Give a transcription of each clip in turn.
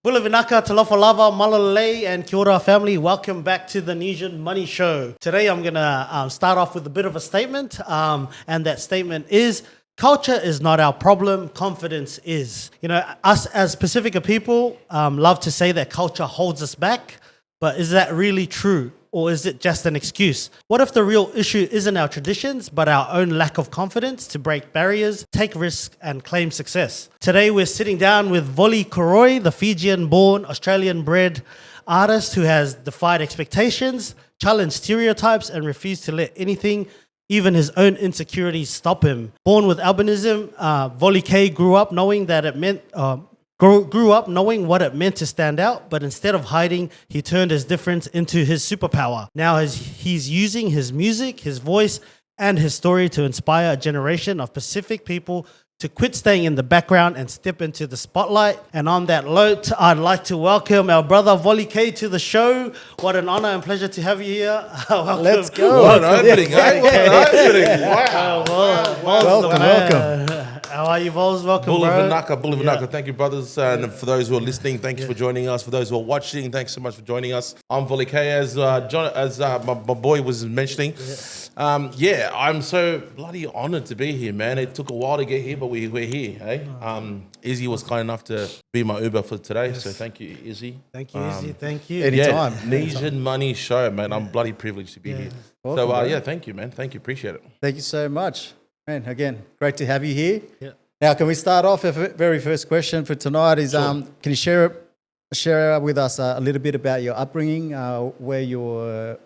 Bula vinaka, talofa lava, malalei, and kia ora family. Welcome back to the Nesian Money Show. Today I'm going to start off with a bit of a statement, and that statement is, culture is not our problem, confidence is. You know, us as Pacifica people love to say that culture holds us back, but is that really true? Or is it just an excuse? What if the real issue isn't our traditions, but our own lack of confidence to break barriers, take risks, and claim success? Today, we're sitting down with Voli K, the Fijian-born, Australian-bred artist who has defied expectations, challenged stereotypes, and refused to let anything, even his own insecurities, stop him. Born with albinism, Voli K grew up knowing that it meant... Grew up knowing what it meant to stand out, but instead of hiding, he turned his difference into his superpower. Now he's using his music, his voice, and his story to inspire a generation of Pacific people to quit staying in the background and step into the spotlight. And on that note, I'd like to welcome our brother Voli K to the show. What an honor and pleasure to have you here. Let's go. What an opening, eh? What an opening. Wow. Welcome. How are you, Vols? Welcome, Bula bro. vinaka. Yeah. Thank you, brothers. And for those who are listening, thank you for joining us. For those who are watching, thanks so much for joining us. I'm Voli K, as my boy was mentioning. I'm so bloody honoured to be here, man. It took a while to get here, but we're here, eh? Izzy was kind enough to be my Uber for today, so thank you, Izzy. Thank you, Izzy. Thank you. Anytime. Nesian Money Show, man. I'm bloody privileged to be here. Welcome, so, thank you, man. Thank you. Appreciate it. Thank you so much. Man, again, great to have you here. Yeah. Now, can we start off? The very first question for tonight is, Sure. can you share with us a little bit about your upbringing, where you were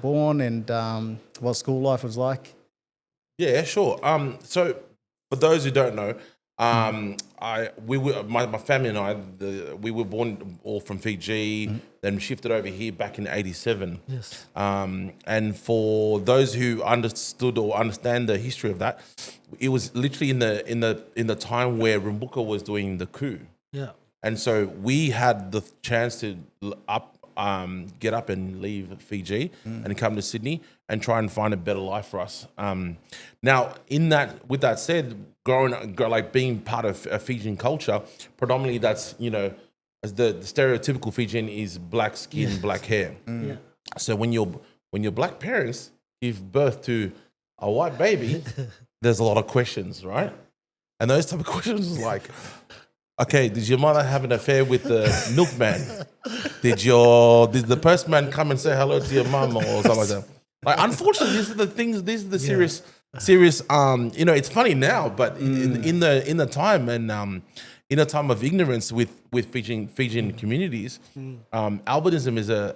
born, and what school life was like? Yeah, sure. So for those who don't know, my family and I, we were born all from Fiji, then shifted over here back in '87. Yes. And for those who understood or understand the history of that, it was literally in the time where Rumbuka was doing the coup. Yeah. And so we had the chance to get up and leave Fiji and come to Sydney and try and find a better life for us. Now, with that said, being part of a Fijian culture, predominantly that's, as the stereotypical Fijian is black skin, black hair. Yeah. So when your black parents give birth to a white baby, there's a lot of questions, right? And those type of questions is like, okay, did your mother have an affair with the milkman? Did the postman come and say hello to your mum or something like that? Like, unfortunately, these are the things. These are the serious. It's funny now, but in the time and in a time of ignorance with Fijian communities, albinism is a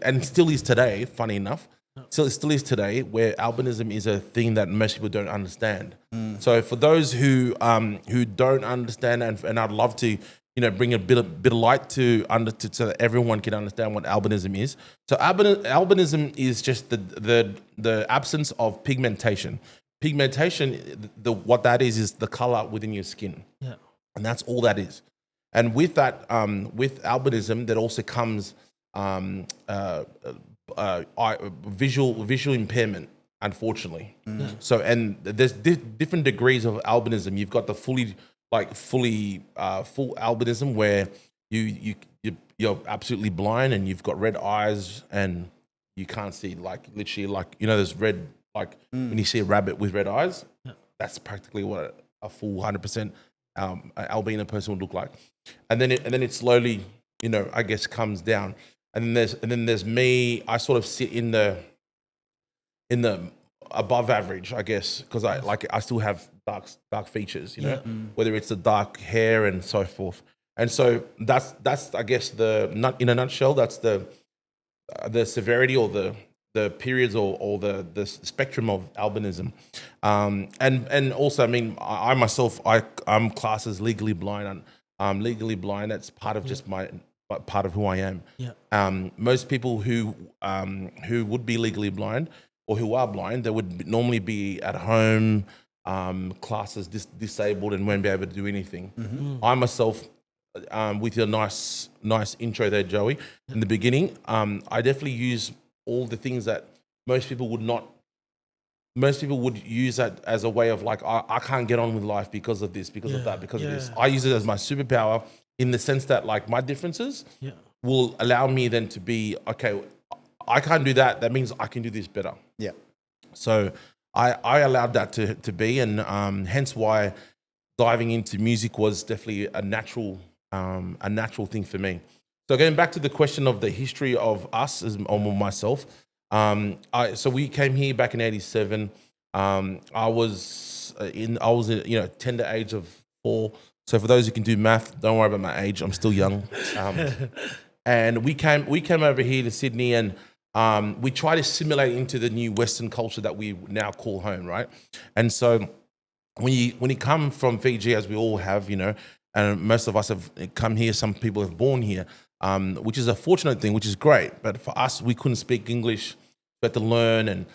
and still is today. Funny enough. Still is today, where albinism is a thing that most people don't understand. So for those who don't understand, and I'd love to bring a bit of light so that everyone can understand what albinism is. So albinism is just the absence of pigmentation. Pigmentation, what that is the color within your skin, and that's all that is. And with that, with albinism, that also comes visual impairment, unfortunately. So, and there's different degrees of albinism. You've got the full albinism, where you're absolutely blind and you've got red eyes and you can't see, there's red, when you see a rabbit with red eyes, that's practically what a full 100% albino person would look like. And then it slowly, I guess, comes down. And then there's me. I sort of sit in the above average, I guess, because I still have dark features, whether it's the dark hair and so forth. And so that's I guess in a nutshell, that's the severity or the periods or the spectrum of albinism. And also, I mean, I myself, I'm classed as legally blind, and I'm legally blind. That's part of just part of who I am. Yeah. Most people who would be legally blind or who are blind, they would normally be at home, classes disabled, and won't be able to do anything. I myself, with your nice intro there, Joey, in the beginning, I definitely use all the things that most people would not. Most people would use that as a way of I can't get on with life because of this, because of that, because of this. I use it as my superpower in the sense that like my differences will allow me then to be, okay, I can't do that. That means I can do this better. Yeah. So I allowed that to be, and hence why diving into music was definitely a natural thing for me. So going back to the question of the history of us or myself, so we came here back in '87. I was in tender age of 4. So for those who can do math, don't worry about my age. I'm still young. And we came over here to Sydney, and we try to assimilate into the new Western culture that we now call home, right? And so when you come from Fiji, as we all have, and most of us have come here, some people have born here, which is a fortunate thing, which is great. But for us, we couldn't speak English. We had to learn and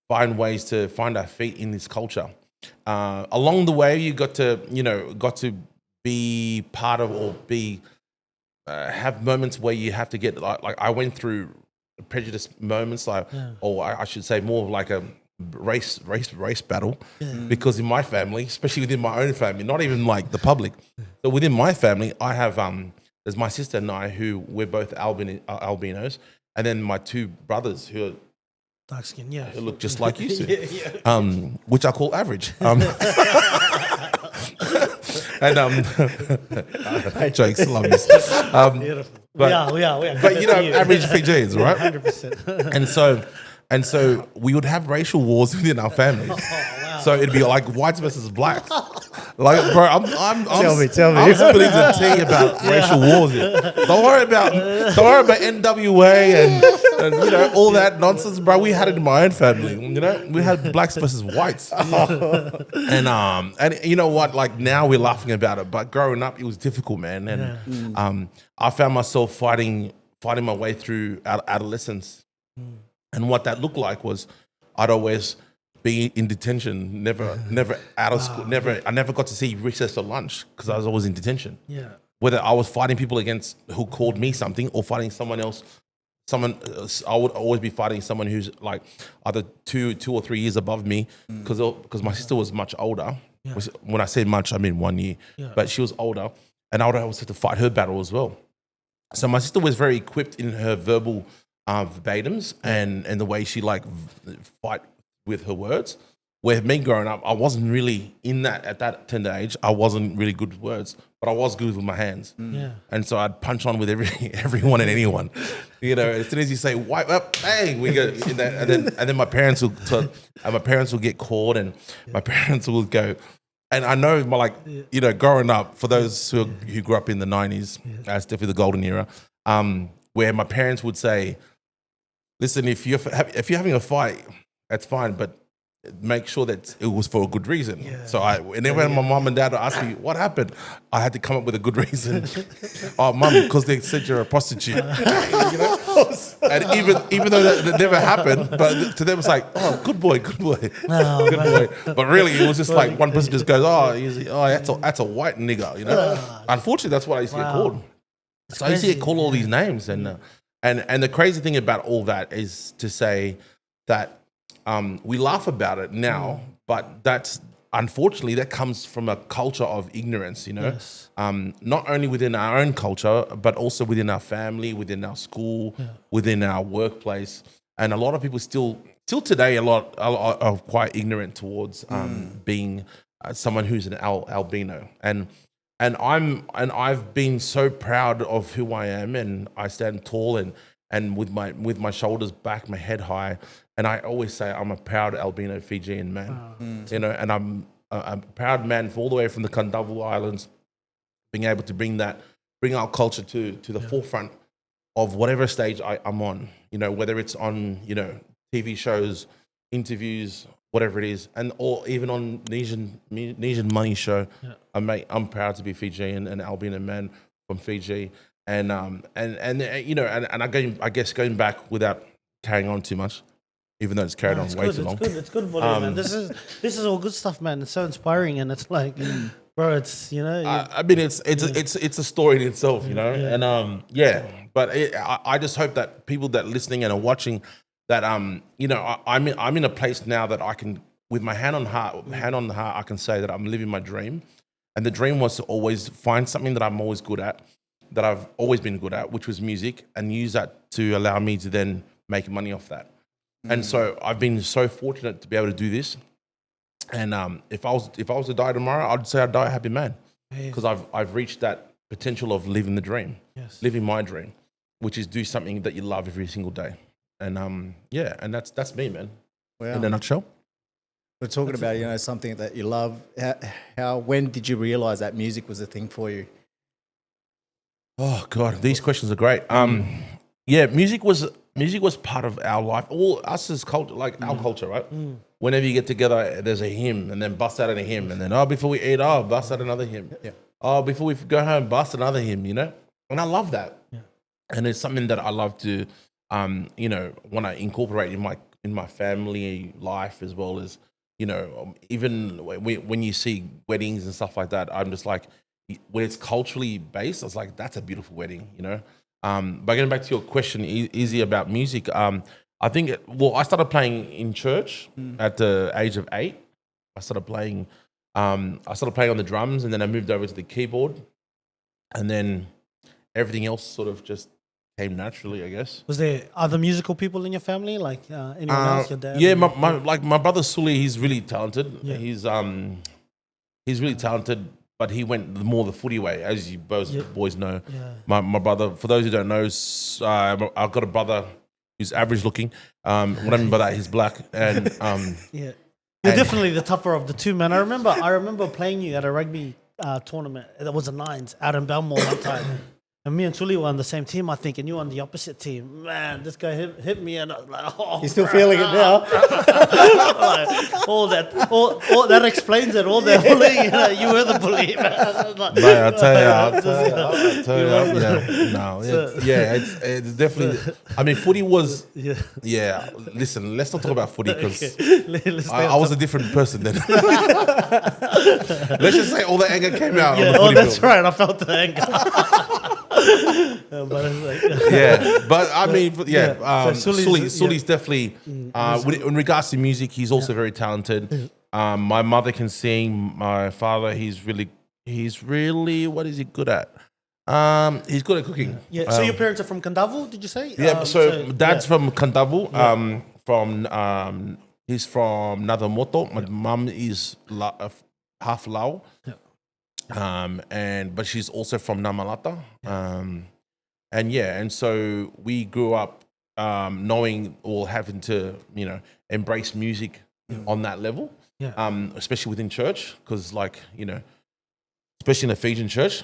find ways to find our feet in this culture. Along the way, you got to be part of, or be have moments where you have to get like I went through prejudice moments, or I should say more of like a race battle, because in my family, especially within my own family, not even like the public, but within my family, I have there's my sister and I, who we're both albinos, and then my 2 brothers who are Dark skin, who look just like you two, which I call average. And jokes, love you. Beautiful. But, we are. But average Fijians, right? 100%. And so we would have racial wars within our families. Wow. So it'd be like whites versus blacks. Like, bro, I'm Tell me. I'm spilling the tea about racial wars here. Don't worry about NWA and all that nonsense, bro. We had it in my own family. We had blacks versus whites. And you know what? Like, now we're laughing about it, but growing up, it was difficult, man. And I found myself fighting my way through adolescence. And what that looked like was I'd always be in detention, never out of school, I never got to see recess or lunch because I was always in detention. Yeah. Whether I was fighting people against who called me something, or fighting someone else, I would always be fighting someone who's like either 2 or 3 years above me, because my sister was much older. Yeah. When I say much, I mean 1 year, but she was older, and I would always have to fight her battle as well. So my sister was very equipped in her verbal verbatims and the way she fight with her words. Where me growing up, I wasn't really in that at that tender age. I wasn't really good with words, but I was good with my hands. Yeah. And so I'd punch on with everyone and anyone. As soon as you say "wipe up," bang, we go. And then my parents will get called, and my parents will go. And I know, growing up, for those who grew up in the 90s, that's definitely the golden era, where my parents would say, listen, if you're having a fight, that's fine, but make sure that it was for a good reason. Yeah. So whenever my mom and dad would ask me what happened, I had to come up with a good reason. Oh, mum, because they said you're a prostitute. And even though that never happened, but to them it's like, oh, good boy. Good boy. But really, it was just like one person just goes, that's a white nigger. Unfortunately, that's what I used to get called. So I used to get called all these names, and the crazy thing about all that is to say that we laugh about it now, but that's unfortunately that comes from a culture of ignorance. Yes. Not only within our own culture, but also within our family, within our school, within our workplace, and a lot of people still today a lot are quite ignorant towards being someone who's an albino. And I've been so proud of who I am, and I stand tall and with my shoulders back, my head high, and I always say I'm a proud albino Fijian man. And I'm a proud man all the way from the Kadavu Islands, being able to bring our culture to the forefront of whatever stage I'm on. Whether it's on TV shows, interviews, whatever it is, or even on Nesian Money Show. I'm proud to be Fijian, an albino man from Fiji, and I guess going back without carrying on too much, even though it's carried on way too long. It's good, Voli, man. This is all good stuff, man. It's so inspiring, and it's like, bro, it's I mean, it's a story in itself, and But I just hope that people that are listening and are watching, that I'm in a place now that I can, with my hand on the heart, I can say that I'm living my dream, And the dream was to always find something that I'm always good at, that I've always been good at, which was music, and use that to allow me to then make money off that. And so I've been so fortunate to be able to do this. And if I was to die tomorrow, I'd say I'd die a happy man, because I've reached that potential of living the dream, living my dream, which is do something that you love every single day. And and that's me, man. Wow. In a nutshell. We're talking about, something that you love. When did you realize that music was a thing for you? Oh God, these questions are great. Music was part of our life. All us as culture, like our culture, right? Whenever you get together, there's a hymn, and then bust out a hymn, and then before we eat, bust out another hymn. Yeah. Before we go home, bust another hymn. And I love that. Yeah. And it's something that I love to, want to incorporate in my family life, as well as, even when you see weddings and stuff like that, I'm just like, when it's culturally based, I was like, that's a beautiful wedding, But getting back to your question, easy about music, I think, I started playing in church at the age of 8. I started playing on the drums, and then I moved over to the keyboard, and then everything else sort of just came naturally, I guess. Was there other musical people in your family, like anyone else, your dad? Yeah, my brother Sully, he's really talented. Yeah. He's really talented, but he went more the footy way, as you boys know. Yeah. My brother, for those who don't know, I've got a brother who's average looking. What I mean by that, he's black, and yeah, you're definitely the tougher of the two, man. I remember playing you at a rugby tournament. That was a nines out in Belmore one time. And me and Tuli were on the same team, I think, and you were on the opposite team. Man, this guy hit me, and I was like, oh. You're still feeling it now? Like, all that explains it. All that bullying, you were the bully, man. Like, mate, I'll tell you. It's definitely. I mean, footy was. Yeah. Listen, let's not talk about footy, because I was a different person then. Let's just say all the anger came out. Yeah, on the that's right. I felt the anger. But I mean, Sully's definitely, in regards to music, he's also very talented. My mother can sing. My father, he's really, what is he good at? He's good at cooking. Yeah. So your parents are from Kadavu, did you say? Yeah. So dad's from Kadavu. He's from Nadamoto. My mum is half Lao. Yeah. But she's also from Namalata. And so we grew up knowing, or having to, embrace music on that level. Yeah. Especially within church, because especially in a Fijian church,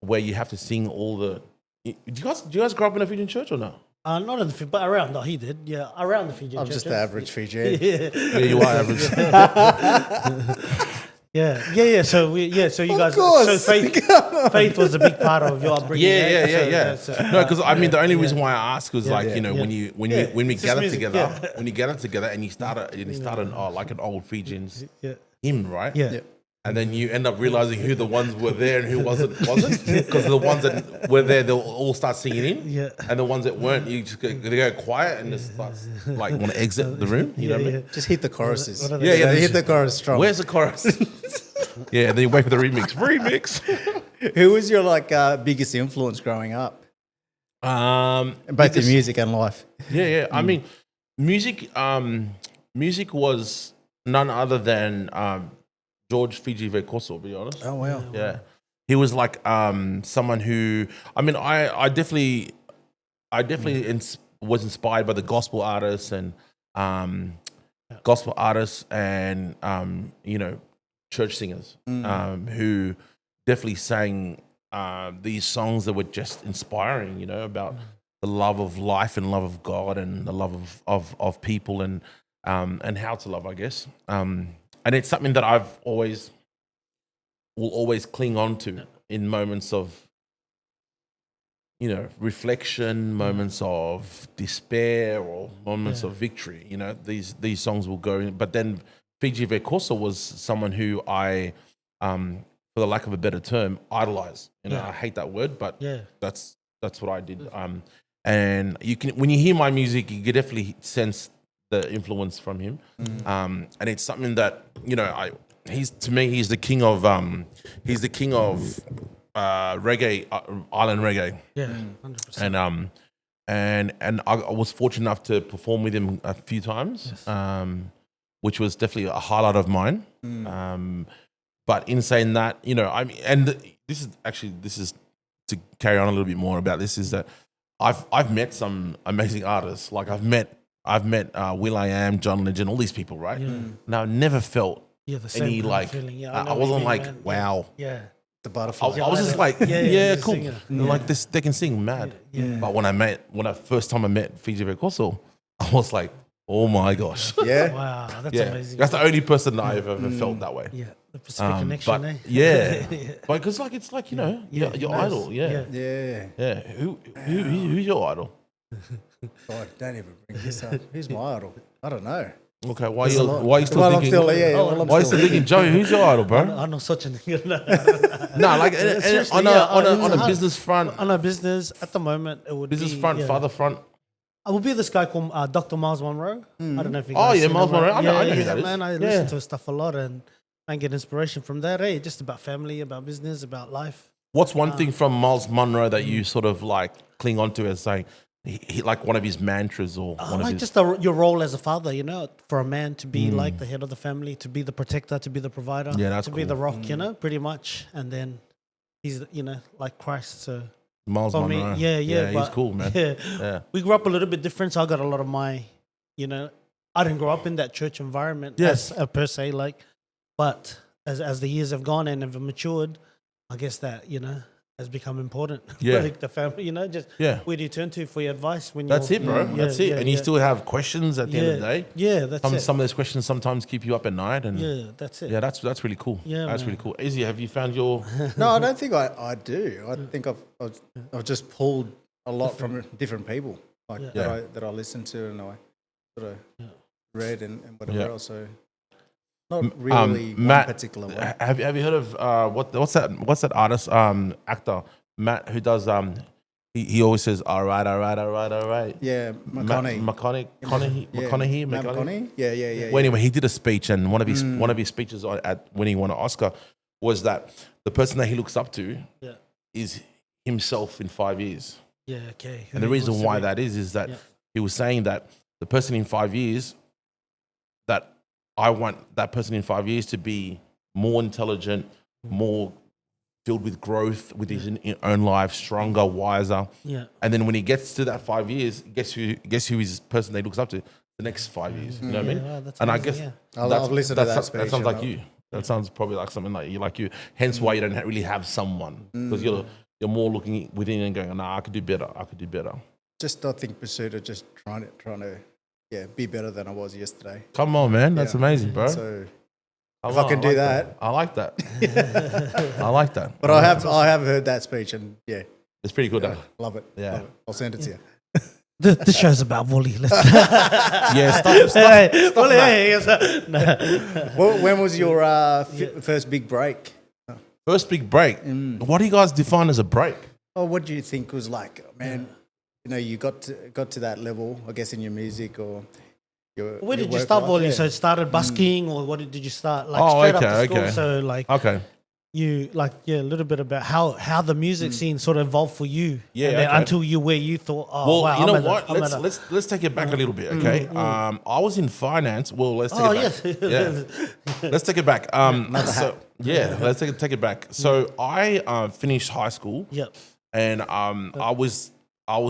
where you have to sing all the. Do you guys grow up in a Fijian church or no? Not in the Fijian, but around. No, he did. Yeah, around the Fijian church. I'm just the average Fijian. Yeah, you are average. Yeah. So you guys. So faith was a big part of your upbringing. Yeah. No, because I mean, the only reason why I ask was when we gather together, and you start like an old Fijian's hymn, right? Yeah. And then you end up realizing who the ones were there and who wasn't, because the ones that were there, they'll all start singing in. Yeah. And the ones that weren't, they go quiet and just want to exit the room. You know what I mean? Just hit the choruses. Hit the chorus strong. Where's the chorus? And then you wait for the remix. Who was your biggest influence growing up? Both in music and life. Yeah. I mean, music was none other than George Fiji Vekoso, to be honest. Oh, wow. Yeah. He was like someone who, I mean, I definitely was inspired by the gospel artists and church singers who definitely sang these songs that were just inspiring, about the love of life and love of God and the love of people and how to love, I guess. And it's something that will always cling on to in moments of, reflection, moments of despair, or moments of victory. These songs will go in. But then Fiji Vekosa was someone who I, for the lack of a better term, idolized. I hate that word, but that's what I did. And you can, when you hear my music, you can definitely sense the influence from him. And it's something that, he's to me he's the king of reggae, island reggae. Yeah, 100%. And I was fortunate enough to perform with him a few times, which was definitely a highlight of mine. But in saying that, I mean, and this is to carry on a little bit more about this, is that I've met some amazing artists. Like I've met will.i.am, John Legend, all these people, right? Now I never felt the same any kind of like feeling. Yeah, I wasn't like, man. wow. Yeah. The butterfly. I was just like, yeah, cool. singing. Like this, they can sing mad. Yeah. But when I first time I met Fiji Recoso, I was like, oh my gosh. Yeah. Wow, that's amazing. That's the only person that I've ever felt that way. Yeah, the Pacific connection, But eh? yeah, because like it's like your nice. idol. Yeah. Yeah. Who's your idol? God, don't even bring this up. Who's my idol? I don't know. Okay, why are you still Well, thinking? I'm still, Why are you still thinking, Joey? Who's your idol, bro? I'm not such a No, like Seriously, on a business front, on a business at the moment, it would business be, front, father front. I would be this guy called Dr. Miles Monroe. I don't know if you Oh, guys yeah, seen Miles him, right? Monroe. I know who that is. Man, I Yeah. listen to his stuff a lot and get inspiration from that. Hey, just about family, about business, about life. What's one thing from Miles Monroe that you sort of like cling on to as saying, he like one of his mantras or one of Like his? just your role as a father, for a man to be like the head of the family, to be the protector, to be the provider, Yeah, that's to be cool. the rock, pretty much. And then he's, like Christ. So Miles for me, Monroe. yeah, he's but- cool, man. Yeah. We grew up a little bit different, so I got a lot of my, I didn't grow up in that church environment as per se, but as the years have gone and have matured, I guess that, has become important. Yeah. Like the family, just where do you turn to for your advice when That's you're, it, bro. That's it. And you still have questions at the end of the day. Yeah, that's it. Some of those questions sometimes keep you up at night, and Yeah, that's it. yeah, that's really cool. Yeah, that's man. really cool. Izzy, have you found your? No, I don't think I do. I think I've just pulled a lot from different people, like that I listened to and I sort of read and whatever Yeah. else. So not really Matt, one particular one. Have you heard of what's that artist actor Matt who does he always says all right. Yeah, McConaughey. McConaughey. Yeah. Well, anyway, he did a speech, and one of his speeches when he won an Oscar was that the person that he looks up to is himself in 5 years. Yeah, okay. And the reason why that is that he was saying that the person in 5 years, that I want that person in 5 years to be more intelligent, more filled with growth with his own life, stronger, wiser. Yeah. And then when he gets to that 5 years, guess who his person that he looks up to the next 5 years. You know what I mean? wow, that's And I amazing, guess I've listened to that speech. that sounds like you. That sounds probably like something like you. Hence why you don't really have someone, because you're more looking within and going, nah, I could do better. Just I think pursuit of just trying to be better than I was yesterday. Come on, man. That's Yeah. amazing, bro. So if I can do that. I like that. I like that. But I have heard that speech and It's pretty good, though. love it. Yeah. Love it. I'll send it to you. This show's about Voli. Yeah, Well, when was your first big break? First big break. What do you guys define as a break? Oh, what do you think was like, man? You got to that level, I guess, in your music or your. Where your did you work start life? Voli? Yeah. So it started busking, or what did you start? Like Oh, straight okay, after school. okay. So like Okay. you a little bit about how the music scene sort of evolved for you. Yeah, and then okay. until you where you thought, oh Well, wow, you know I'm at what? I'm at Let's take it back a little bit, okay? I was in finance. Well, let's take Oh it back. yes. Yeah. Let's take it back. Let's take it back. So I finished high school. Yep. And I was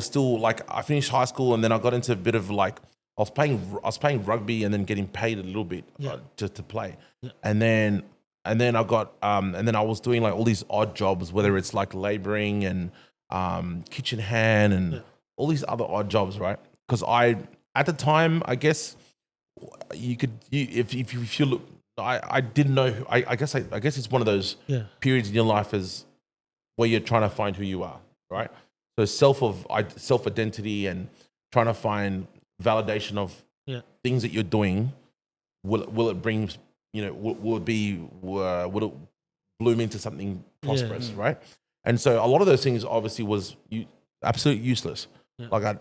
still like, I finished high school and then I got into a bit of like, I was playing rugby and then getting paid a little bit just to play. Yeah. And then I got and then I was doing like all these odd jobs, whether it's like laboring and kitchen hand and all these other odd jobs, right? Because at the time, I guess if you look, I didn't know. I guess it's one of those periods in your life as where you're trying to find who you are, right? So self identity and trying to find validation of things that you're doing. Will it bring, will it bloom into something prosperous, right? And so a lot of those things obviously was absolutely useless. Like I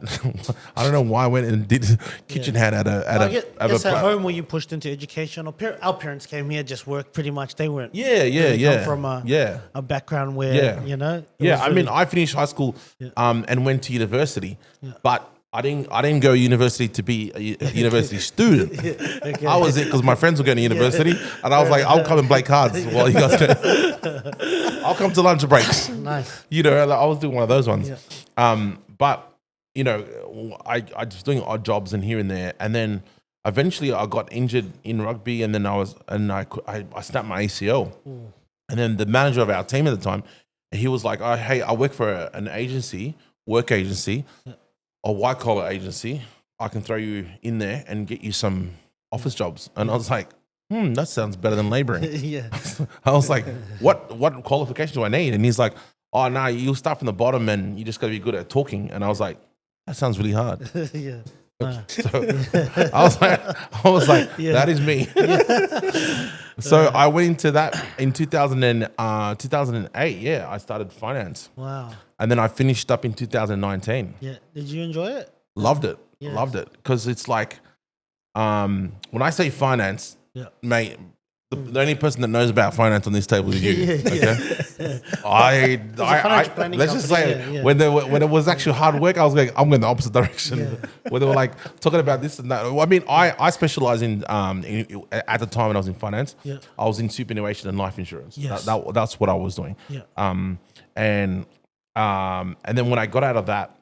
don't know why I went and did kitchen hand at It's at home when you pushed into education. Or our parents came here, just worked pretty much. They weren't. Come from a background where I mean, I finished high school and went to university, but I didn't go to university to be a university student. Okay. I was it because my friends were going to university, and I was like, I'll come and play cards while you guys go. I'll come to lunch breaks. Nice. I was doing one of those ones. Yeah. But I was doing odd jobs and here and there, and then eventually I got injured in rugby, and then I snapped my ACL. And then the manager of our team at the time, he was like, hey, I work for an agency, work agency, a white collar agency. I can throw you in there and get you some office jobs. And I was like, that sounds better than laboring. Yeah. I was like, what qualifications do I need? And he's like, oh, no, you'll start from the bottom and you just got to be good at talking. And I was like, that sounds really hard. Yeah. So I was like, that is me. So I went into that in 2008. Yeah, I started finance. Wow. And then I finished up in 2019. Yeah. Did you enjoy it? Loved it. Yeah. Loved it. Because it's like, when I say finance, mate, the only person that knows about finance on this table is you. Okay, let's just say when it was actually hard work, I was going, I'm going the opposite direction. When they were like talking about this and that. I mean, I specialize in at the time when I was in finance, I was in superannuation and life insurance. Yes. That's what I was doing. Yeah. And then when I got out of that,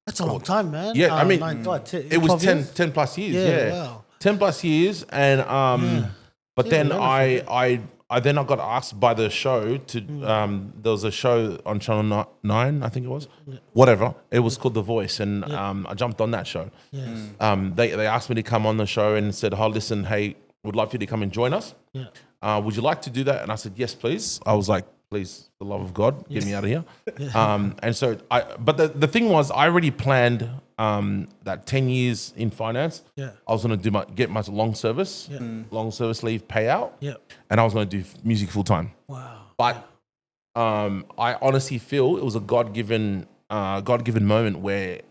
that's a long time, man. Yeah, I mean, it was 10 plus years. Yeah. Wow. 10 plus years, and but then I got asked by the show to there was a show on Channel 9, I think it was, whatever. It was called The Voice, and I jumped on that show. Yes. They asked me to come on the show and said, "Oh, listen, hey, would love you to come and join us. Would you like to do that?" And I said, "Yes, please." I was like, "Please, for the love of God, get me out of here." And so but the thing was, I already planned that 10 years in finance, I was going to get my long service leave payout, and I was going to do music full time. Wow. But I honestly feel it was a God-given moment where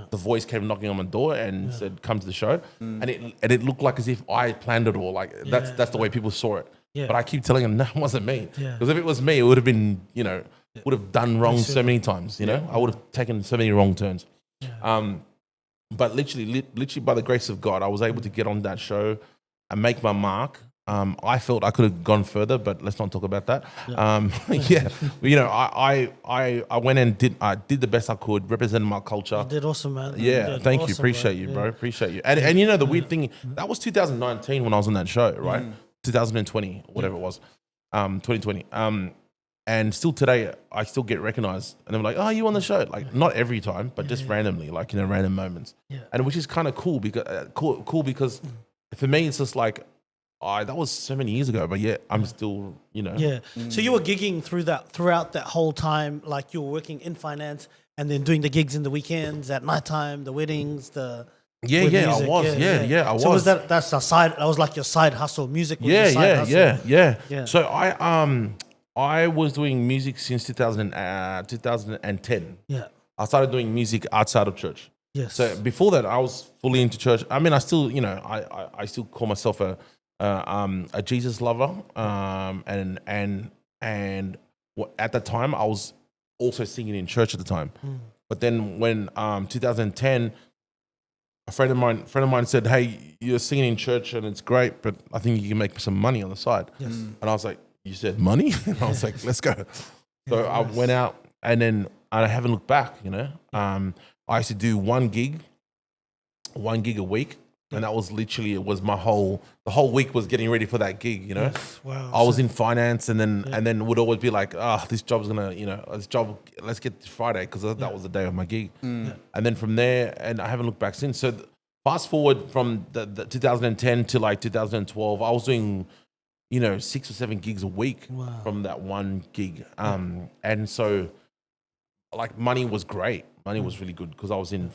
the voice came knocking on my door and said, "Come to the show," and it looked like as if I planned it all. Like that's the way people saw it. But I keep telling them, no, it wasn't me. Because if it was me, it would have been, would have done wrong so many times. I would have taken so many wrong turns. But literally by the grace of God, I was able to get on that show and make my mark. I felt I could have gone further, but let's not talk about that. I went and did the best I could, represented my culture. You did awesome, man. Yeah, thank you. Appreciate you, bro. Appreciate you. And the weird thing, that was 2019 when I was on that show, right? 2020, whatever it was, 2020. And still today, I still get recognized. And they're like, "Oh, you on the show?" Like, not every time, but just randomly, like, random moments. And which is kind of cool because for me, it's just like, that was so many years ago, but I'm still, So you were gigging throughout that whole time, like you were working in finance and then doing the gigs in the weekends, at nighttime, the weddings, I was. So was that's a side? That was like your side hustle. Music was your side hustle. So I was doing music since 2010. Yeah. I started doing music outside of church. Yes. So before that, I was fully into church. I mean, I still, I still call myself a Jesus lover. And at the time, I was also singing in church at the time. But then when 2010. A friend of mine said, "Hey, you're singing in church and it's great, but I think you can make some money on the side." Yes. And I was like, "You said money?" And I was like, "Let's go." So I went out and then I haven't looked back. I used to do one gig a week, and that was literally the whole week was getting ready for that gig. Yes. Wow. I was in finance, and then would always be like, this job's gonna, let's get to Friday because that was the day of my gig. And then from there, and I haven't looked back since. So fast forward from the 2010 to like 2012, I was doing, 6 or 7 gigs a week from that one gig. And so like money was great. Money was really good because I was in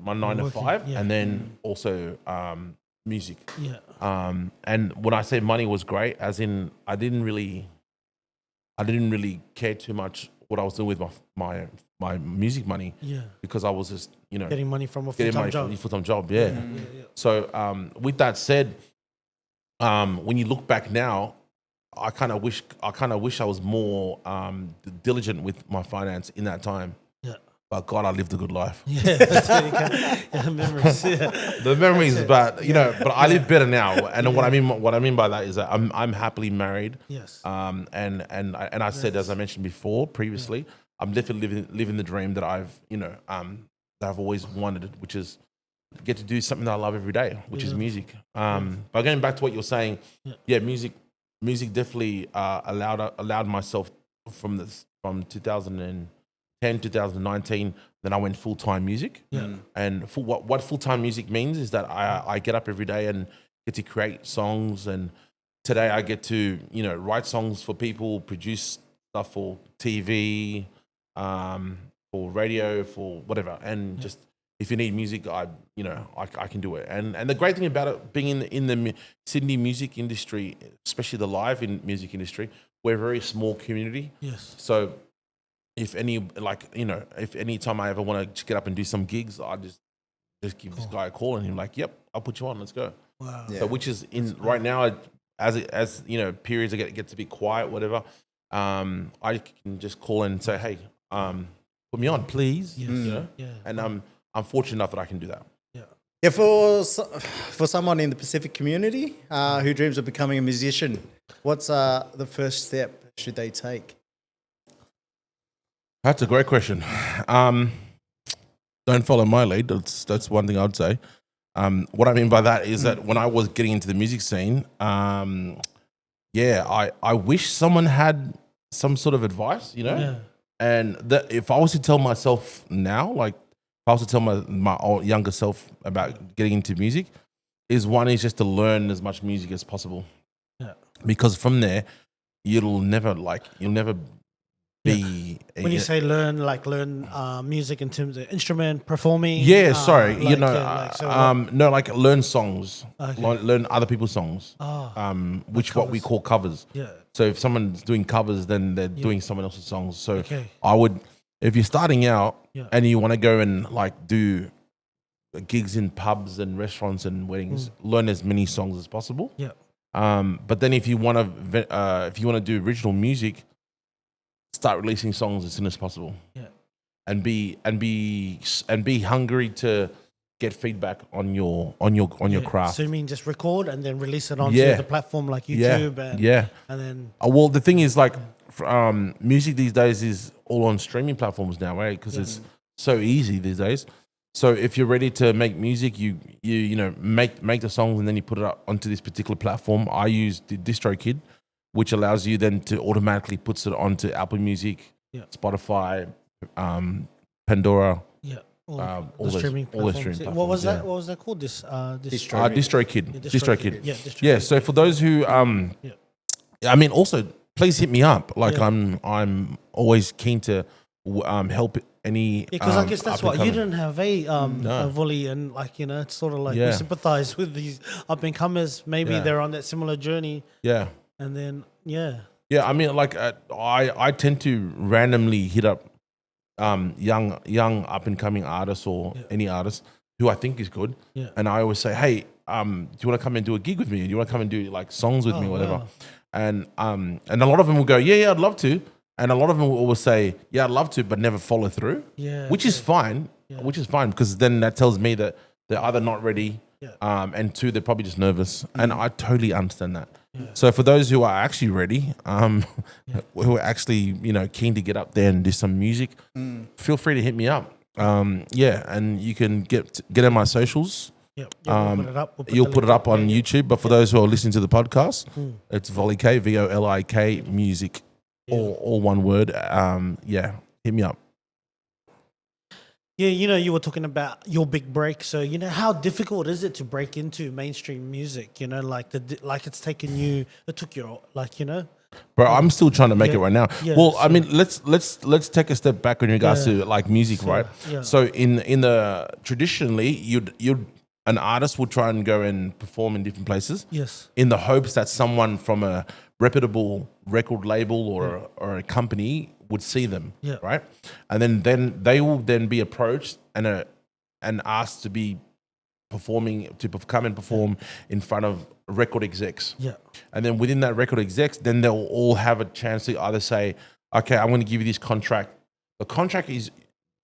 my 9 to 5, and then also music. And when I say money was great, as in I didn't really care too much what I was doing with my music money. Yeah. Because I was just, Getting money from a getting full-time money job. from a full-time job. Yeah. So with that said, when you look back now, I kind of wish I was more diligent with my finance in that time. Yeah. But God, I lived a good life. Yeah, that's what you yeah, memories. Yeah. The memories, but but I live better now. And what I mean by that is that I'm happily married. Yes. And I said, as I mentioned before previously, I'm definitely living the dream that I've that I've always wanted, which is get to do something that I love every day, which is music. But going back to what you're saying, music definitely allowed myself from 2010, 2019. Then I went full-time music. Yeah. And what full-time music means is that I get up every day and get to create songs. And today I get to write songs for people, produce stuff for TV, for radio, for whatever. And just if you need music, I can do it. And the great thing about it being in the Sydney music industry, especially the live music industry, we're a very small community. Yes. So if any time I ever want to get up and do some gigs, I just give this guy a call and he's like, "Yep, I'll put you on. Let's go." Wow. Yeah. So which is right now, as periods get to be quiet, whatever. I can just call in and say, "Hey, put me on, please." Yes. And I'm fortunate enough that I can do that. Yeah, for someone in the Pacific community who dreams of becoming a musician, what's the first step should they take? That's a great question. Don't follow my lead. That's one thing I'd say. What I mean by that is that when I was getting into the music scene, I wish someone had some sort of advice, And that if I was to tell myself now, like if I was to tell my younger self about getting into music, is just to learn as much music as possible. Yeah. Because from there, you'll never be. When you say learn music in terms of instrument performing. Yeah, sorry, learn songs, learn other people's songs, which what we call covers. Yeah. So if someone's doing covers, then they're doing someone else's songs. So I would, if you're starting out and you want to go and do gigs in pubs and restaurants and weddings, learn as many songs as possible. Yeah. But then if you want to do original music, start releasing songs as soon as possible. Yeah. And be hungry to get feedback on your craft. So you mean just record and then release it onto the platform like YouTube and then well, the thing is music these days is all on streaming platforms now, right? Because it's so easy these days. So if you're ready to make music, you make the songs and then you put it up onto this particular platform. I use the DistroKid, which allows you then to automatically puts it onto Apple Music, Spotify, Pandora, all the streaming platforms. What was that? What was that called? DistroKid. DistroKid. Yeah. So for those who, also please hit me up. I'm always keen to help any. Because I guess that's what you didn't have a Voli, and it's sort of like we sympathize with these up and comers. Maybe they're on that similar journey. Yeah. And then I mean, I tend to randomly hit up young up and coming artists or any artist who I think is good, and I always say, hey, do you want to come and do a gig with me? Do you want to come and do songs with me, or whatever? Wow. And a lot of them will go, yeah, I'd love to, and a lot of them will always say, yeah, I'd love to, but never follow through. Which is fine. Which is fine, because then that tells me that they're either not ready, and two, they're probably just nervous, and I totally understand that. So for those who are actually ready, who are actually keen to get up there and do some music, feel free to hit me up. And you can get on my socials. You'll put it up on YouTube. But for those who are listening to the podcast, it's Voli K, VOLIK music, all one word. Hit me up. Yeah, you were talking about your big break. So, how difficult is it to break into mainstream music? It's taken you. It took you, Bro, I'm still trying to make it right now. I mean, let's take a step back in regards to music, right? Yeah. So in the traditionally, an artist would try and go and perform in different places. Yes. In the hopes that someone from a reputable record label or a company would see them, Yeah. right? And then they will then be approached and asked to be come and perform in front of record execs. Yeah. And then within that record execs, then they'll all have a chance to either say, okay, I'm going to give you this contract. The contract is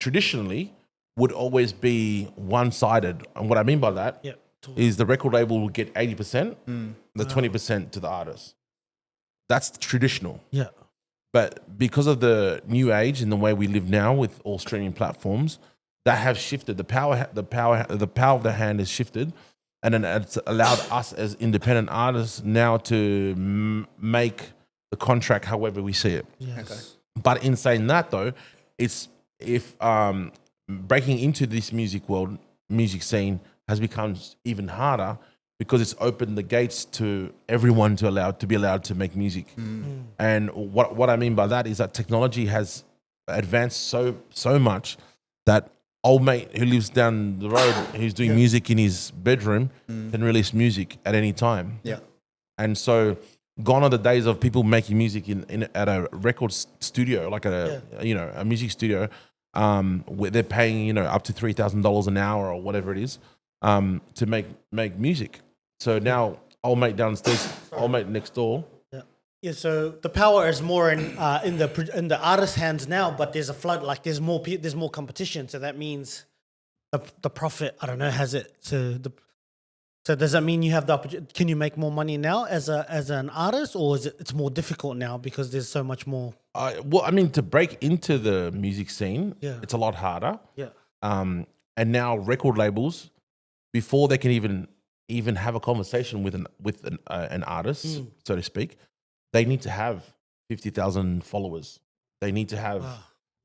traditionally would always be one-sided. And what I mean by that is the record label will get 80%, the 20% to the artist. That's traditional. Yeah. But because of the new age and the way we live now with all streaming platforms, that have shifted. The power of the hand has shifted, and then it's allowed us as independent artists now to make the contract however we see it. Yes. Okay. But in saying that, though, it's if breaking into this music scene has become even harder because it's opened the gates to everyone to be allowed to make music. And what I mean by that is that technology has advanced so much that old mate who lives down the road who's doing music in his bedroom can release music at any time. Yeah. And so gone are the days of people making music at a record studio, like a music studio, where they're paying up to $3,000 an hour or whatever it is to make music. So now old mate downstairs, old mate next door. Yeah, so the power is more in the artist's hands now, but there's a flood. Like there's more competition, so that means the profit. I don't know. So does that mean you have the opportunity? Can you make more money now as an artist, or is it's more difficult now because there's so much more? Well, I mean, to break into the music scene, it's a lot harder. Yeah. And now record labels, before they can even have a conversation with an artist, so to speak, they need to have 50,000 followers. They need to have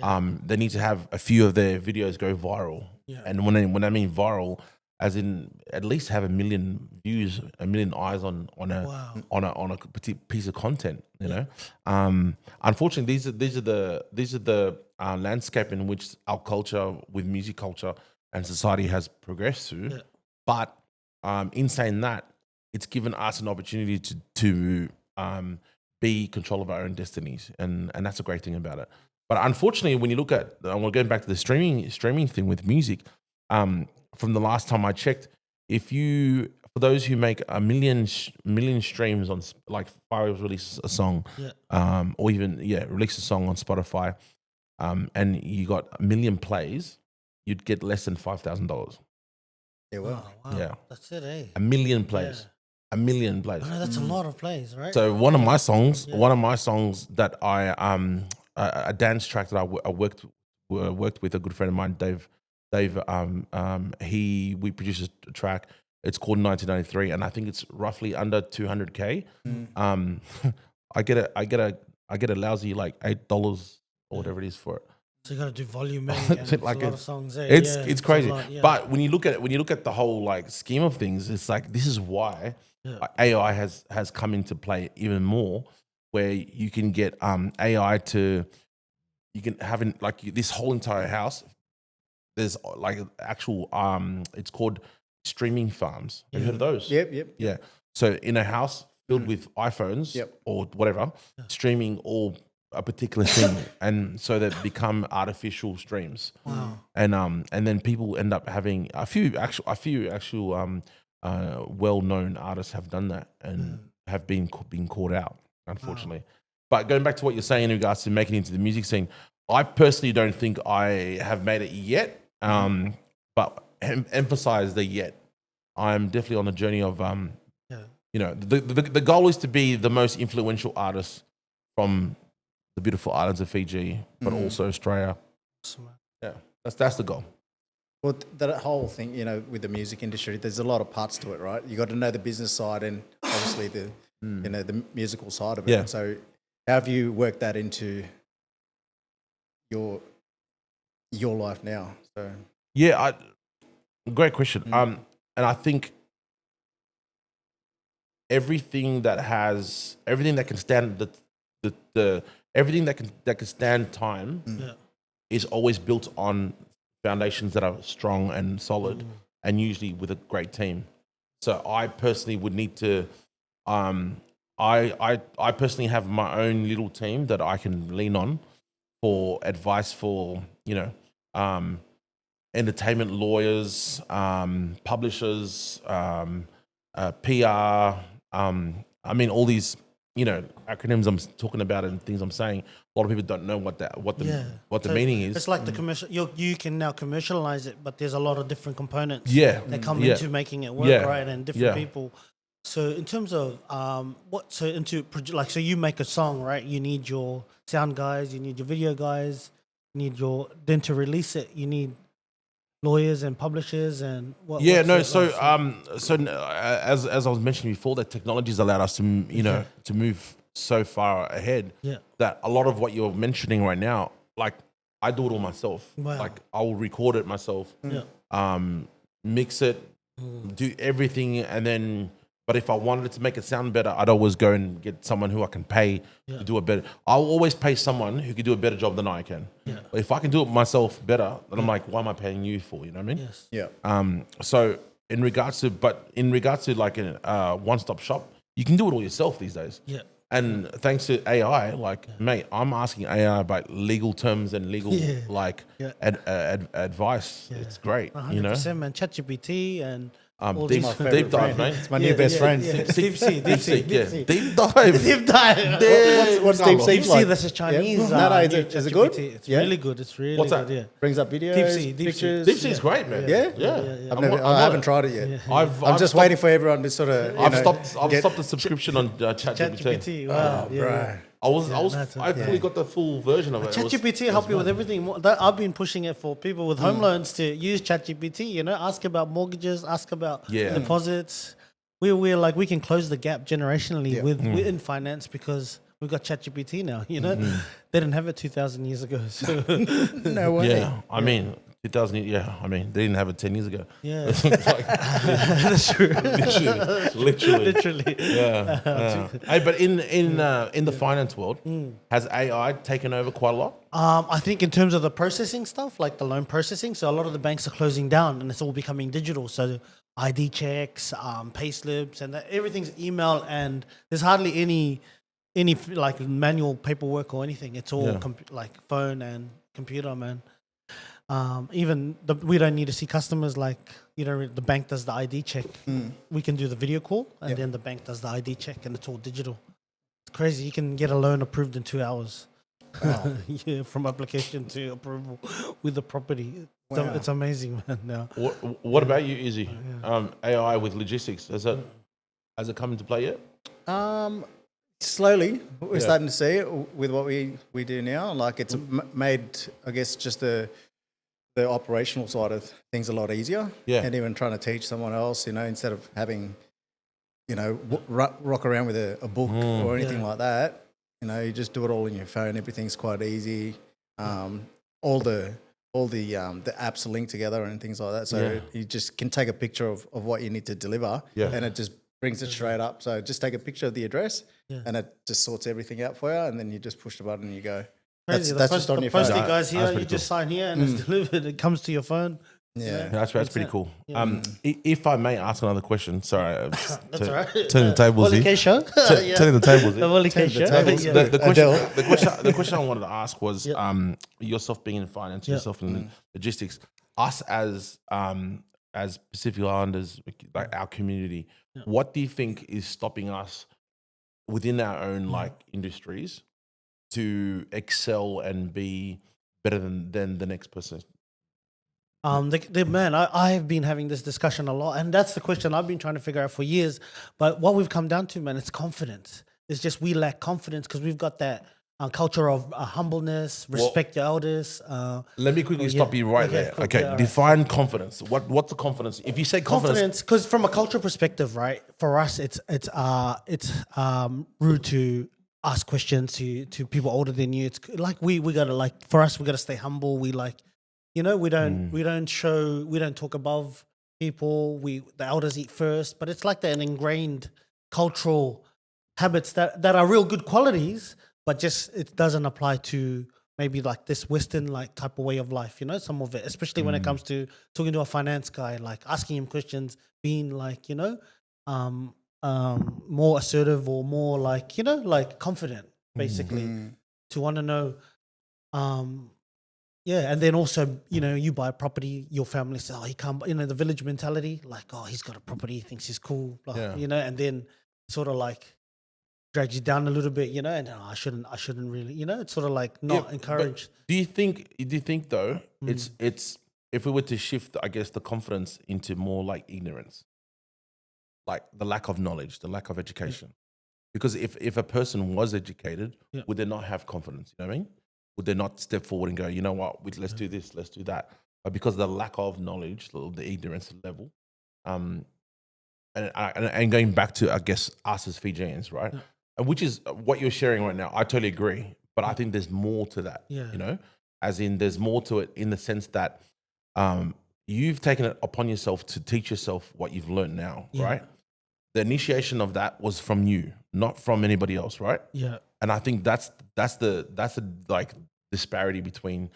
a few of their videos go viral. Yeah. And when I mean viral, as in at least have 1 million views, 1 million eyes on a piece of content. You know, unfortunately, these are the landscape in which our culture, with music culture and society, has progressed through. Yeah. But in saying that, it's given us an opportunity to be control of our own destinies, and that's a great thing about it. But unfortunately, when you look at, we're going back to the streaming thing with music. From the last time I checked, for those who make 1 million streams on, like, Fires release a song, or even release a song on Spotify, and you got 1 million plays, you'd get less than $5,000. Yeah, well, wow. Yeah, that's it, eh? 1 million plays. Yeah. 1 million plays. I know that's a lot of plays, right? So one of my songs that I a dance track that I worked with a good friend of mine, Dave. We produced a track. It's called 1993, and I think it's roughly under 200K. I get a lousy like $8 or whatever it is for it. So you got to do volume, it's like a lot of songs there. It's crazy. But when you look at the whole like scheme of things, it's like this is why AI has come into play even more, where you can get AI to, you can have this whole entire house. There's like actual it's called streaming farms. Have you heard of those? Yep. Yeah. So in a house filled with iPhones or whatever, streaming all a particular thing, and so they become artificial streams. Wow. And then people end up having a few actual well-known artists have done that and have been caught out, unfortunately. But going back to what you're saying in regards to making it into the music scene, I personally don't think I have made it yet. But emphasize the yet. I'm definitely on the journey of the goal is to be the most influential artist from the beautiful islands of Fiji, but also Australia. Awesome. Yeah, that's the goal. Well, that whole thing, with the music industry, there's a lot of parts to it, right? You got to know the business side and obviously the musical side of it. Yeah. So, how have you worked that into your life now? So great question. And I think everything that can stand everything that can stand time is always built on foundations that are strong and solid, and usually with a great team. So I personally would need to I personally have my own little team that I can lean on for advice for entertainment lawyers, publishers, PR. I mean, all these acronyms I'm talking about and things I'm saying. A lot of people don't know what the meaning is. It's like the commercial. You can now commercialize it, but there's a lot of different components. that come into making it work, right? And different people. So in terms of so you make a song, right? You need your sound guys, you need your video guys, you need then to release it, you need lawyers and publishers and what. As I was mentioning before, that technology's allowed us to to move so far ahead that a lot of what you're mentioning right now, like I do it all myself. Wow. Like I'll record it myself, mix it, do everything, and then. But if I wanted to make it sound better, I'd always go and get someone who I can pay to do it better. I'll always pay someone who can do a better job than I can. Yeah. But if I can do it myself better, then I'm like, why am I paying you for? You know what I mean? Yes. Yeah. So in regards to like a one-stop shop, you can do it all yourself these days. Yeah. And thanks to AI, mate, I'm asking AI about legal terms and legal advice. Yeah. It's great. 100%, man. ChatGPT and. Deep dive, mate. It's my new best friend. Deep sea. Deep dive. Deep dive. What's deep sea Deep sea, like? that's a Chinese. Is it good? It's really good. It's really What's good. that? Yeah. Brings up videos, pictures. Deep sea is great, man. Yeah. I haven't tried it yet. I'm just waiting for everyone to sort of. I've stopped the subscription on ChatGPT. Wow. Right. I fully got the full version of it. ChatGPT help you with everything. I've been pushing it for people with home loans to use ChatGPT. Ask about mortgages, ask about deposits. We can close the gap generationally within finance because we've got ChatGPT now. They didn't have it 2,000 years ago. So no way. Yeah, I mean. 2000, they didn't have it 10 years ago. Yeah, that's true. Literally. Yeah. Hey, but in the finance world, has AI taken over quite a lot? I think in terms of the processing stuff, like the loan processing, so a lot of the banks are closing down and it's all becoming digital. So ID checks, pay slips, and everything's email, and there's hardly any like manual paperwork or anything. It's all like phone and computer, man. We don't need to see customers the bank does the ID check. We can do the video call and then the bank does the ID check and it's all digital. It's crazy. You can get a loan approved in 2 hours. Wow. From application to approval with the property. Wow. It's amazing, man. Now. What about you, Izzy? AI with logistics, has it come into play yet? Slowly, we're starting to see it with what we do now. Like it's made, I guess, just the operational side of things a lot easier. Yeah. And even trying to teach someone else, instead of having, rock around with a book or anything like that, you just do it all in your phone. Everything's quite easy. All the apps are linked together and things like that. So you just can take a picture of what you need to deliver and it just brings it straight up. So just take a picture of the address and it just sorts everything out for you, and then you just push the button and you go. That's just on your phone. Posting guys here, you just sign here and it's delivered. It comes to your phone. Yeah, that's pretty cool. If I may ask another question, sorry, that's all right. Turning the tables here. Voli K show. Turning the tables here. The Voli K show. The question I wanted to ask was, yourself being in finance, yourself in logistics, us as Pacific Islanders, like our community, what do you think is stopping us within our own industries to excel and be better than the next person? Man, I have been having this discussion a lot, and that's the question I've been trying to figure out for years. But what we've come down to, man, it's confidence. It's just we lack confidence because we've got that culture of humbleness, respect your elders. Let me quickly stop you right there. Cool. Okay, define confidence. What's the confidence? If you say confidence, because from a cultural perspective, right, for us, it's rude to ask questions to people older than you. It's like we gotta for us, we gotta stay humble. We we don't talk above people. The elders eat first, but it's like that ingrained cultural habits that are real good qualities, but just it doesn't apply to maybe like this Western type of way of life. Some of it, especially when it comes to talking to a finance guy, asking him questions, being more assertive or more confident, basically, to want to know Yeah, and then also, you buy a property, your family says, oh, he can't, the village mentality, like, oh, he's got a property, he thinks he's cool, blah, Yeah. and then sort of like drags you down a little bit, and I shouldn't really, it's sort of like not but encouraged. Do you think though it's if we were to shift, I guess, the confidence into more like ignorance, like the lack of knowledge, the lack of education? Because if a person was educated, would they not have confidence? You know what I mean? Would they not step forward and go, you know what, let's do this, let's do that? But because of the lack of knowledge, the ignorance level, and going back to, I guess, us as Fijians, right? And which is what you're sharing right now. I totally agree. But I think there's more to that, as in there's more to it in the sense that you've taken it upon yourself to teach yourself what you've learned now, right? The initiation of that was from you, not from anybody else, right? Yeah. And I think that's the like disparity between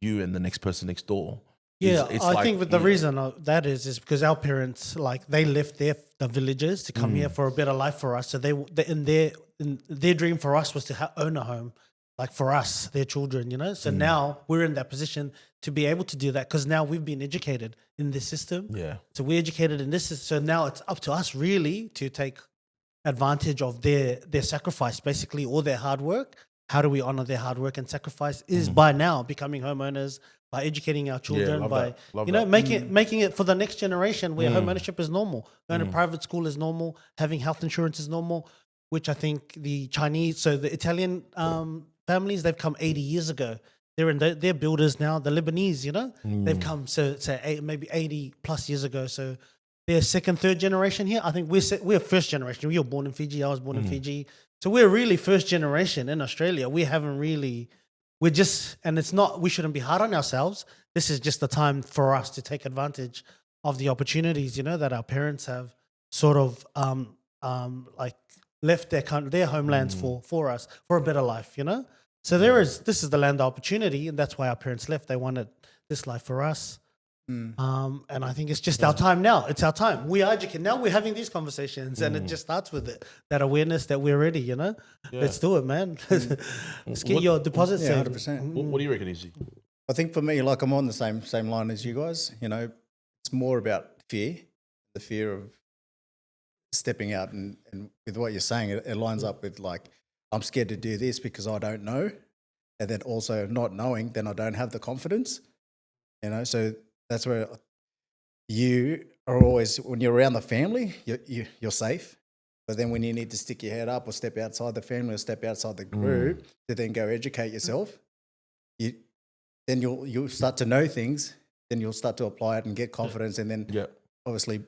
you and the next person next door. Yeah, I think with the reason that is because our parents, like, they left the villages to come here for a better life for us. So their dream for us was to own a home, like for us, their children, So now we're in that position to be able to do that because now we've been educated in this system. Yeah. So we're educated in this. So now it's up to us really to take advantage of their sacrifice, basically, or their hard work. How do we honor their hard work and sacrifice is by now becoming homeowners, by educating our children, by making it for the next generation where home ownership is normal. Going to private school is normal. Having health insurance is normal, which I think the Italian families, they've come 80 years ago. They're builders now. The Lebanese, they've come maybe 80 plus years ago. So they're second, third generation here. I think we're first generation. We were born in Fiji. I was born in Fiji. So we're really first generation in Australia. We haven't really, and it's not, we shouldn't be hard on ourselves. This is just the time for us to take advantage of the opportunities, that our parents have sort of like left their homelands for us, for a better life, So this is the land of opportunity, and that's why our parents left. They wanted this life for us. And I think it's just our time now. It's our time. We are educated. Now we're having these conversations and it just starts with it. That awareness that we're ready, Let's do it, man. Let's get your deposit saved. 100%. What do you reckon, Izzy? I think for me, like, I'm on the same line as you guys. It's more about fear, the fear of stepping out, and with what you're saying, it lines up with, like, I'm scared to do this because I don't know, and then also not knowing, then I don't have the confidence, So that's where you are always, when you're around the family, you're safe. But then when you need to stick your head up or step outside the family or step outside the group to then go educate yourself, then you'll start to know things, then you'll start to apply it and get confidence, and then obviously,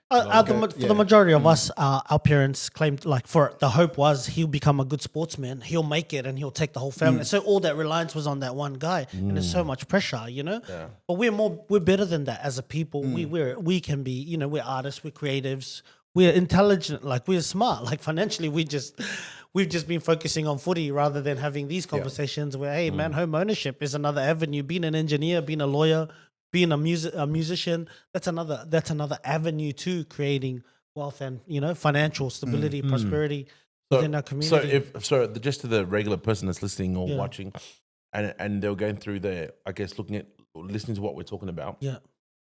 for the majority of us, our parents claimed, like, the hope was he'll become a good sportsman, he'll make it, and he'll take the whole family. So all that reliance was on that one guy, and there's so much pressure, But we're better than that as a people. We can be, we're artists, we're creatives, we're intelligent, like, we're smart, like, financially we've just been focusing on footy rather than having these conversations where, hey man, home ownership is another avenue. Being an engineer, being a lawyer, being a musician, that's another avenue to creating wealth and financial stability, prosperity within our community. So just to the regular person that's listening or watching, and they're going through listening to what we're talking about. Yeah,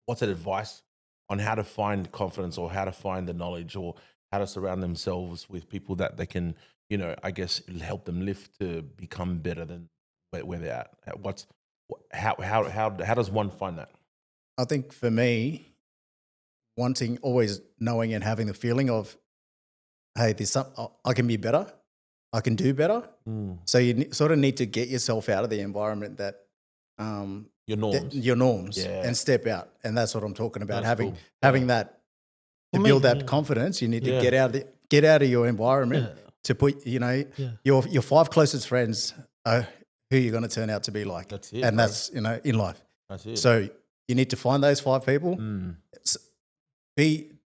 what's that advice on how to find confidence or how to find the knowledge or how to surround themselves with people that they can, I guess, help them lift to become better than where they're at? How does one find that? I think for me, always knowing and having the feeling of, hey, I can be better, I can do better. So you sort of need to get yourself out of the environment that your norms and step out, and that's what I'm talking about. Having that to build that confidence, you need to get out of your environment to put your 5 closest friends are who you're going to turn out to be like. That's it, and bro. That's in life. That's it. So you need to find those 5 people.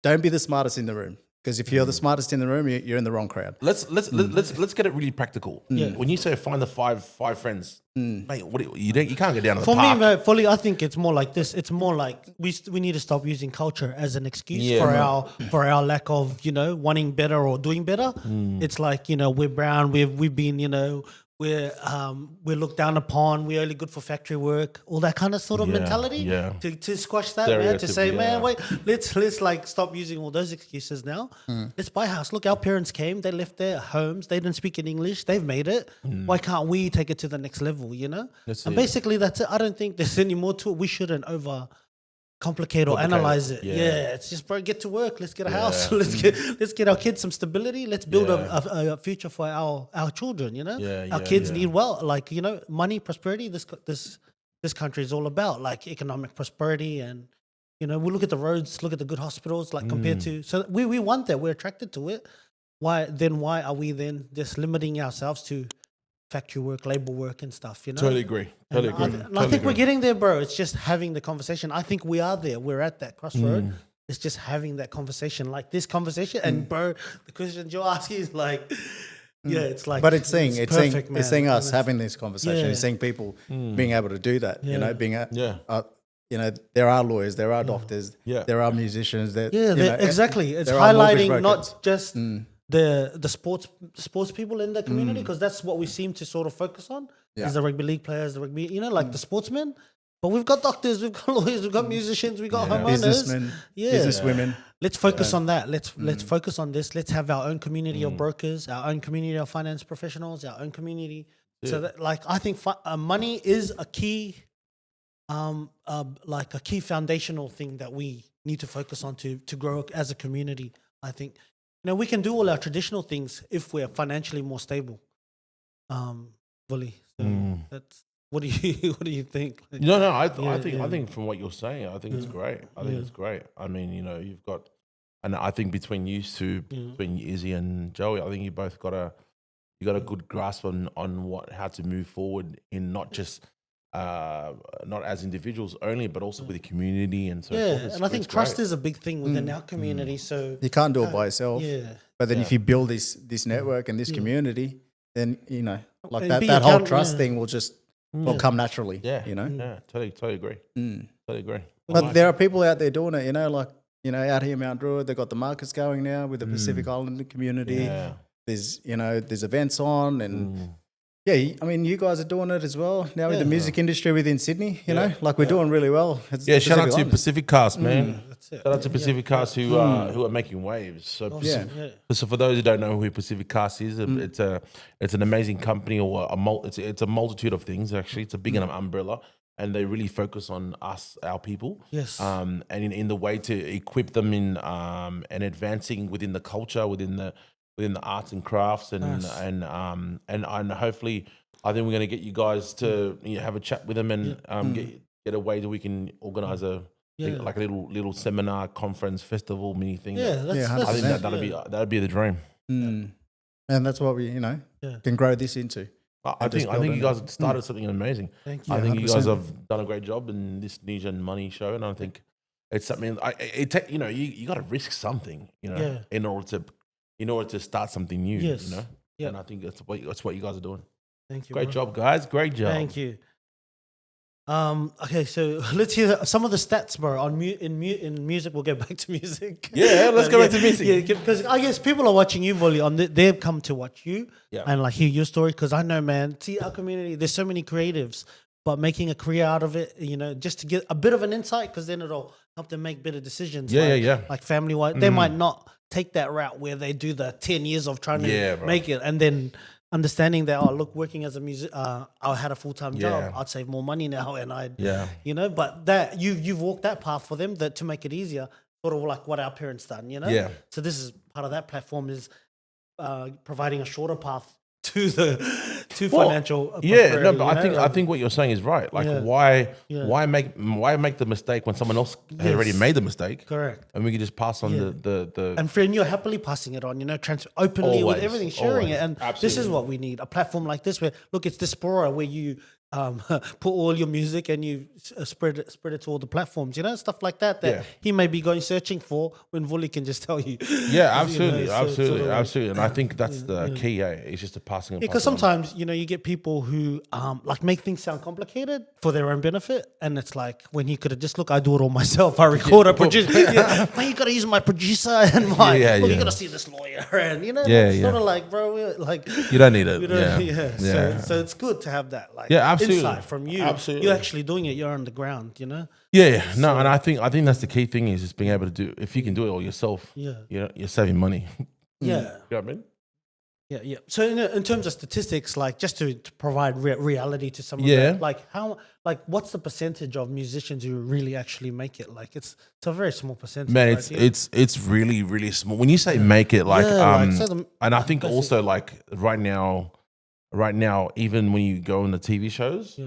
Don't be the smartest in the room, because if you're the smartest in the room, you're in the wrong crowd. Let's get it really practical. When you say find the five friends, mate, you can't go down to the park. For me, mate, fully, I think it's more like this. It's more like we need to stop using culture as an excuse for our lack of wanting better or doing better. It's like we're brown, we've been we're looked down upon, we're only good for factory work, all that kind of sort of Yeah, mentality. yeah. To squash that, man. To say, Stereotypical, man, yeah. wait, let's like stop using all those excuses now. Let's buy a house. Look, our parents came, they left their homes, they didn't speak in English, they've made it. Why can't we take it to the next level? You know, That's and it. basically that's it. I don't think there's any more to it. We shouldn't over complicate or Complicate analyze it, it. yeah. It's just, bro, get to work. Let's get a house. Yeah. Let's get our kids some stability. Let's build Yeah. a future for our children. You know, Yeah, our yeah, kids yeah. need like money, prosperity. This country is all about like economic prosperity, and we look at the roads, look at the good hospitals, like compared to. So we want that. We're attracted to it. Why are we then just limiting ourselves to factory work, labor work, and stuff? Totally agree. Totally agree. And I think we're getting there, bro. It's just having the conversation. I think we are there. We're at that crossroad. It's just having that conversation, like this conversation. And bro, the question you're asking is like, it's like, But it's perfect, man. seeing us And having this conversation. Yeah. It's seeing people being able to do that. You know, being Yeah. there are lawyers, there are doctors, Yeah. there are musicians. exactly. It's there are mortgage highlighting brokers. not just the sports people in the community, because that's what we seem to sort of focus on. Yeah. Is the rugby league players, the rugby, like the sportsmen. But we've got doctors, we've got lawyers, we've got musicians, we've got homeowners. Businessmen, businesswomen. Let's focus on that. Let's focus on this. Let's have our own community of brokers, our own community of finance professionals, our own community. So that, like, I think money is a key, like a key foundational thing that we need to focus on to grow as a community. I think, we can do all our traditional things if we're financially more stable. Voli. So that's. What do you think? No, I think from what you're saying, I think it's great. I think it's great. I mean, you've got, and I think between you two, between Izzy and Joey, I think you both got a good grasp on how to move forward in not just not as individuals only, but also with the community and so forth. And I think trust is a big thing within our community. So You can't do it by yourself. But then if you build this network and this community, then like And be that whole account- trust thing will just will come naturally. Yeah, You know. yeah, totally agree. Totally agree. But there are people out there doing it, like, out here in Mount Druitt, they've got the markets going now with the Pacific Islander community. Yeah. There's events on, and I mean, you guys are doing it as well now with the music industry within Sydney. You know, like we're doing really well. Yeah, shout out to Pacific Cast, man. that's it. Shout out to Pacific Cast who are making waves. So, so for those who don't know who Pacific Cast is, it's an amazing company, or it's a multitude of things. Actually, it's a big umbrella, and they really focus on us, our people. Yes. And in the way to equip them in and advancing within the culture, within the arts and crafts, and hopefully, I think we're going to get you guys to have a chat with them and get a way that we can organize like a little seminar, conference, festival, mini thing. I think that'd be the dream. And that's what we can grow this into. I think you guys have started something amazing. Thank you. I think you 100%. guys have done a great job in this Nesian Money Show, and I think it's something. You got to risk something, in order to start something new. Yes. And I think that's what you guys are doing. Thank you. Great bro. job, guys. Great job. Thank you. Okay, so let's hear some of the stats, bro. In music, we'll get back to music. Yeah, let's go back to music. Yeah, because I guess people are watching you, Voli. They've come to watch you and like hear your story. Because I know, man, see our community. There's so many creatives, but making a career out of it, just to get a bit of an insight, because then it'll help them make better decisions. Like family wise, they might not take that route where they do the 10 years of trying to make it, and then understanding that, working as a music, I had a full-time job, I'd save more money now, and but that you've walked that path for them to make it easier, sort of like what our parents done, So this is part of that platform, is providing a shorter path to financial. But I think what you're saying is right. Like, why make the mistake when someone else has already made the mistake? Correct. And we can just pass on the and friend, you're happily passing it on, openly with Always, everything, sharing always. it. And this is what we need, a platform like this where, look, it's Diaspora, where you put all your music and you spread it to all the platforms, stuff like that Yeah. he may be going searching for when Voli can just tell you. Yeah, absolutely, so absolutely, sort of absolutely. And I think that's the key. It's just a passing. Because sometimes you get people who like make things sound complicated for their own benefit, and it's like when you could have just I do it all myself. I record, I produce. Man, you gotta use my producer and my. You gotta see this lawyer, and sort of like, bro, like you don't need it. So it's good to have that absolutely. insight from you. Absolutely. You're actually doing it. You're on the ground. No, and I think that's the key thing is just being able to do. If you can do it all yourself, you're saving money. Yeah. You know what I mean? Yeah. So in terms of statistics, just to provide reality to some of that, what's the percentage of musicians who really actually make it? It's a very small percentage. Man, it's really, really small. When you say make it, and I think also right now, even when you go on the TV shows,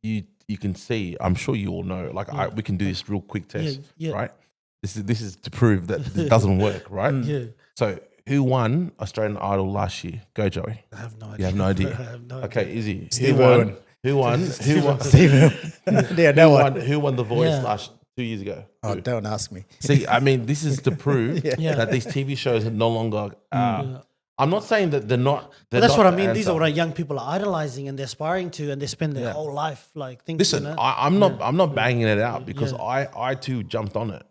you can see. I'm sure you all know. We can do this real quick test, right? This is to prove that it doesn't work, right? Yeah. So. Who won Australian Idol last year? Go, Joey. I have no idea. You have no idea. I have no idea. Okay, Izzy. Steve Who Irwin. won? Steve Irwin. Yeah, no one. Who won The Voice 2 years ago? Oh, don't ask me. See, I mean, this is to prove that these TV shows are no longer. I'm not saying that they're not. But that's what I mean. These are what young people are idolizing and they're aspiring to, and they spend their whole life thinking. Listen, I'm not banging it out because I too jumped on it.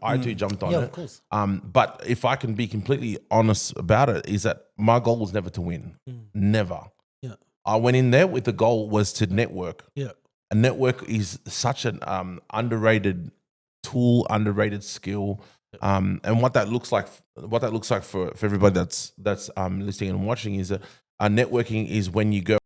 I too jumped on it. Of course. But if I can be completely honest about it, is that my goal was never to win. Never. Yeah. I went in there with the goal was to network. Yeah. A network is such an underrated tool, underrated skill. And what that looks like for everybody that's listening and watching is that networking is when you go